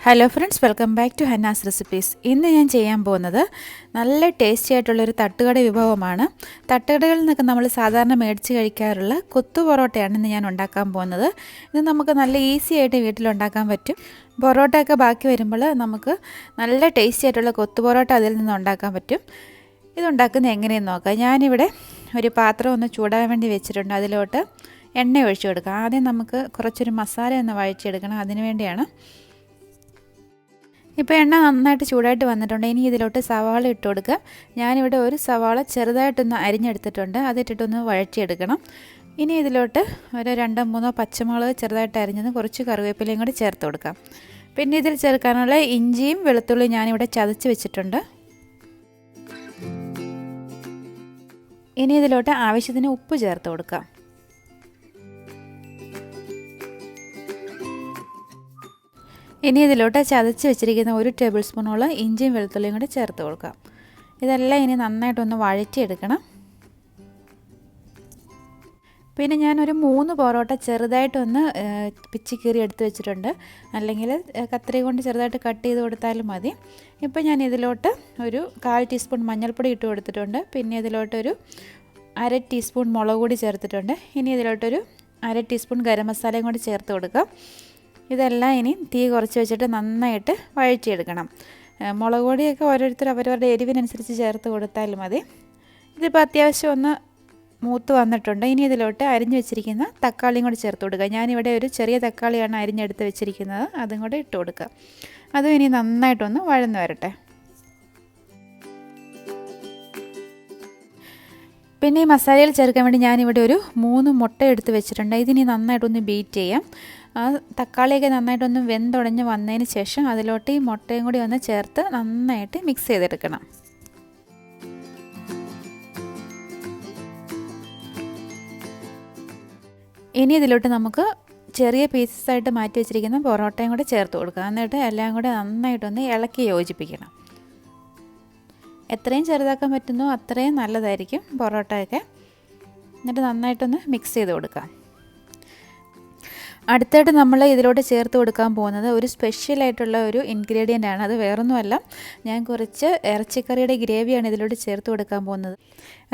Hello friends, welcome back to Hanna's recipes. ഇന്ന് ഞാൻ ചെയ്യാൻ പോകുന്നത് നല്ല ടേസ്റ്റി ആയിട്ടുള്ളൊരു തട്ടുകട വിഭവമാണ്. തട്ടുകടകളിൽ നിന്നൊക്കെ നമ്മൾ സാധാരണ മേടിച്ച് കഴിക്കാറുള്ള കൊത്തു പൊറോട്ടയാണ് ഇന്ന് ഞാൻ ഉണ്ടാക്കാൻ പോകുന്നത്. ഇത് നമുക്ക് നല്ല ഈസി ആയിട്ട് വീട്ടിലുണ്ടാക്കാൻ പറ്റും. പൊറോട്ടയൊക്കെ ബാക്കി വരുമ്പോൾ നമുക്ക് നല്ല ടേസ്റ്റി ആയിട്ടുള്ള കൊത്തു പൊറോട്ട അതിൽ നിന്ന് ഉണ്ടാക്കാൻ പറ്റും. ഇതുണ്ടാക്കുന്നത് എങ്ങനെയെന്ന് നോക്കാം. ഞാനിവിടെ ഒരു പാത്രം ഒന്ന് ചൂടാൻ വേണ്ടി വെച്ചിട്ടുണ്ട്. അതിലോട്ട് എണ്ണ ഒഴിച്ചു കൊടുക്കാം. ആദ്യം നമുക്ക് കുറച്ചൊരു മസാല ഒന്ന് വഴറ്റിയെടുക്കണം. അതിന് വേണ്ടിയാണ്. ഇപ്പോൾ എണ്ണ നന്നായിട്ട് ചൂടായിട്ട് വന്നിട്ടുണ്ട്. ഇനി ഇതിലോട്ട് സവാള ഇട്ട് കൊടുക്കുക. ഞാനിവിടെ ഒരു സവാള ചെറുതായിട്ടൊന്ന് അരിഞ്ഞെടുത്തിട്ടുണ്ട്. അതിട്ടിട്ടൊന്ന് വഴറ്റിയെടുക്കണം. ഇനി ഇതിലോട്ട് ഒരു 2-3 പച്ചമുളക് ചെറുതായിട്ട് അരിഞ്ഞത്, കുറച്ച് കറിവേപ്പിലയും കൂടി ചേർത്ത് കൊടുക്കാം. പിന്നെ ഇതിൽ ചേർക്കാനുള്ള ഇഞ്ചിയും വെളുത്തുള്ളിയും ഞാനിവിടെ ചതച്ച് വെച്ചിട്ടുണ്ട്. ഇനി ഇതിലോട്ട് ആവശ്യത്തിന് ഉപ്പ് ചേർത്ത് കൊടുക്കാം. ഇനി ഇതിലോട്ട് ചതച്ച് വെച്ചിരിക്കുന്ന 1 ടേബിൾ സ്പൂണോളം ഇഞ്ചിയും വെളുത്തുള്ളിയും കൂടി ചേർത്ത് കൊടുക്കാം. ഇതെല്ലാം ഇനി നന്നായിട്ടൊന്ന് വഴറ്റിയെടുക്കണം. പിന്നെ ഞാനൊരു 3 പൊറോട്ട ചെറുതായിട്ടൊന്ന് പിച്ചിക്കീറി എടുത്ത് വെച്ചിട്ടുണ്ട്. അല്ലെങ്കിൽ കത്രിക കൊണ്ട് ചെറുതായിട്ട് കട്ട് ചെയ്ത് കൊടുത്താലും മതി. ഇപ്പോൾ ഞാൻ ഇതിലോട്ട് ഒരു 1/4 ടീസ്പൂൺ മഞ്ഞൾപ്പൊടി ഇട്ട് കൊടുത്തിട്ടുണ്ട്. പിന്നെ ഇതിലോട്ടൊരു 1/2 ടീസ്പൂൺ മുളക് പൊടി ചേർത്തിട്ടുണ്ട്. ഇനി ഇതിലോട്ടൊരു 1/2 ടീസ്പൂൺ ഗരം മസാലയും കൂടി ചേർത്ത് കൊടുക്കാം. ഇതെല്ലാം ഇനി തീ കുറച്ച് വെച്ചിട്ട് നന്നായിട്ട് വഴറ്റിയെടുക്കണം. മുളക് പൊടിയൊക്കെ ഓരോരുത്തർ അവരവരുടെ എരിവിനനുസരിച്ച് ചേർത്ത് കൊടുത്താൽ മതി. ഇതിപ്പോൾ അത്യാവശ്യം ഒന്ന് മൂത്ത് വന്നിട്ടുണ്ട്. ഇനി ഇതിലോട്ട് അരിഞ്ഞു വെച്ചിരിക്കുന്ന തക്കാളിയും കൂടി ചേർത്ത് കൊടുക്കുക. ഞാനിവിടെ ഒരു ചെറിയ തക്കാളിയാണ് അരിഞ്ഞെടുത്ത് വെച്ചിരിക്കുന്നത്. അതും കൂടെ ഇട്ട് കൊടുക്കുക. അതും ഇനി നന്നായിട്ടൊന്ന് വഴന്ന് വരട്ടെ. പിന്നെ ഈ മസാലയിൽ ചേർക്കാൻ വേണ്ടി ഞാനിവിടെ ഒരു 3 മുട്ട എടുത്ത് വെച്ചിട്ടുണ്ട്. ഇതിനി നന്നായിട്ടൊന്ന് ബീറ്റ് ചെയ്യാം. ആ തക്കാളിയൊക്കെ നന്നായിട്ടൊന്ന് വെന്തുടഞ്ഞ് വന്നതിന് ശേഷം അതിലോട്ട് ഈ മുട്ടയും കൂടി ഒന്ന് ചേർത്ത് നന്നായിട്ട് മിക്സ് ചെയ്തെടുക്കണം. ഇനി ഇതിലോട്ട് നമുക്ക് ചെറിയ പീസസായിട്ട് മാറ്റി വെച്ചിരിക്കുന്ന പൊറോട്ടയും കൂടി ചേർത്ത് കൊടുക്കുക. എന്നിട്ട് എല്ലാം കൂടി നന്നായിട്ടൊന്ന് ഇളക്കി യോജിപ്പിക്കണം. എത്രയും ചെറുതാക്കാൻ പറ്റുന്നോ അത്രയും നല്ലതായിരിക്കും പൊറോട്ടയൊക്കെ. എന്നിട്ട് നന്നായിട്ടൊന്ന് മിക്സ് ചെയ്ത് കൊടുക്കാം. അടുത്തായിട്ട് നമ്മൾ ഇതിലോട്ട് ചേർത്ത് കൊടുക്കാൻ പോകുന്നത് ഒരു സ്പെഷ്യലായിട്ടുള്ള ഒരു ഇൻഗ്രീഡിയൻ്റ് ആണ്. അത് വേറൊന്നുമല്ല, ഞാൻ കുറച്ച് ഇറച്ചിക്കറിയുടെ ഗ്രേവിയാണ് ഇതിലോട്ട് ചേർത്ത് കൊടുക്കാൻ പോകുന്നത്.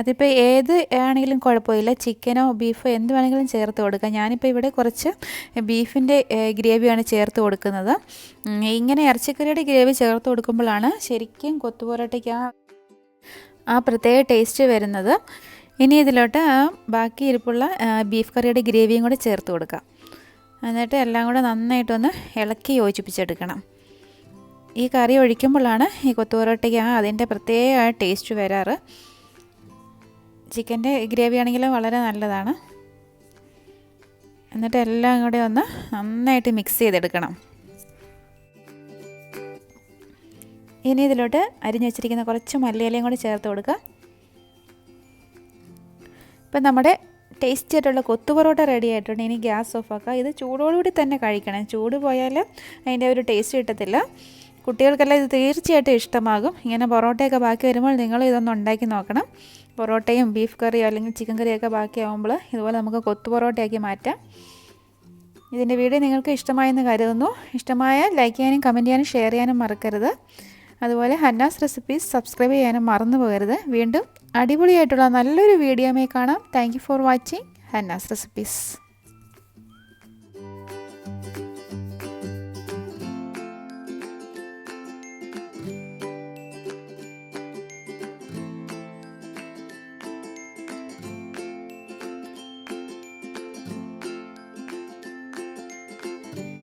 അതിപ്പോൾ ഏത് ആണെങ്കിലും കുഴപ്പമില്ല, ചിക്കനോ ബീഫോ എന്ത് വേണമെങ്കിലും ചേർത്ത് കൊടുക്കാം. ഞാനിപ്പോൾ ഇവിടെ കുറച്ച് ബീഫിൻ്റെ ഗ്രേവിയാണ് ചേർത്ത് കൊടുക്കുന്നത്. ഇങ്ങനെ ഇറച്ചിക്കറിയുടെ ഗ്രേവി ചേർത്ത് കൊടുക്കുമ്പോഴാണ് ശരിക്കും കൊത്തു പൊറോട്ടയ്ക്ക് ആ പ്രത്യേക ടേസ്റ്റ് വരുന്നത്. ഇനി ഇതിലോട്ട് ബാക്കി ഇരിപ്പുള്ള ബീഫ് കറിയുടെ ഗ്രേവിയും കൂടെ ചേർത്ത് കൊടുക്കാം. എന്നിട്ട് എല്ലാം കൂടെ നന്നായിട്ടൊന്ന് ഇളക്കി യോജിപ്പിച്ചെടുക്കണം. ഈ കറി ഒഴിക്കുമ്പോഴാണ് ഈ കൊത്തു പൊറോട്ടയ്ക്ക് അതിൻ്റെ പ്രത്യേക ടേസ്റ്റ് വരാറ്. ചിക്കൻ്റെ ഗ്രേവി ആണെങ്കിലും വളരെ നല്ലതാണ്. എന്നിട്ട് എല്ലാം കൂടെ ഒന്ന് നന്നായിട്ട് മിക്സ് ചെയ്തെടുക്കണം. ഇനി ഇതിലോട്ട് അരിഞ്ഞു വെച്ചിരിക്കുന്ന കുറച്ച് മല്ലിയിലയും കൂടി ചേർത്ത് കൊടുക്കുക. ഇപ്പം നമ്മുടെ ടേസ്റ്റി ആയിട്ടുള്ള കൊത്തു പൊറോട്ട റെഡി ആയിട്ടുണ്ട്. ഇനി ഗ്യാസ് ഓഫ് ആക്കുക. ഇത് ചൂടോടുകൂടി തന്നെ കഴിക്കണം. ചൂട് പോയാൽ അതിൻ്റെ ഒരു ടേസ്റ്റ് കിട്ടത്തില്ല. കുട്ടികൾക്കെല്ലാം ഇത് തീർച്ചയായിട്ടും ഇഷ്ടമാകും. ഇങ്ങനെ പൊറോട്ടയൊക്കെ ബാക്കി വരുമ്പോൾ നിങ്ങൾ ഇതൊന്ന് ഉണ്ടാക്കി നോക്കണം. പൊറോട്ടയും ബീഫ് കറിയോ അല്ലെങ്കിൽ ചിക്കൻ കറിയൊക്കെ ബാക്കിയാവുമ്പോൾ ഇതുപോലെ നമുക്ക് കൊത്തു പൊറോട്ടയാക്കി മാറ്റാം. ഇതിൻ്റെ വീഡിയോ നിങ്ങൾക്ക് ഇഷ്ടമായെന്ന് കരുതുന്നു. ഇഷ്ടമായാൽ ലൈക്ക് ചെയ്യാനും കമൻറ്റ് ചെയ്യാനും ഷെയർ ചെയ്യാനും മറക്കരുത്. അതുപോലെ ഹന്നാസ് റെസിപ്പീസ് സബ്സ്ക്രൈബ് ചെയ്യാനും മറന്നു പോകരുത്. വീണ്ടും അടിപൊളിയായിട്ടുള്ള നല്ലൊരു വീഡിയോയുമായി കാണാം. Thank you for watching Hanna's recipes.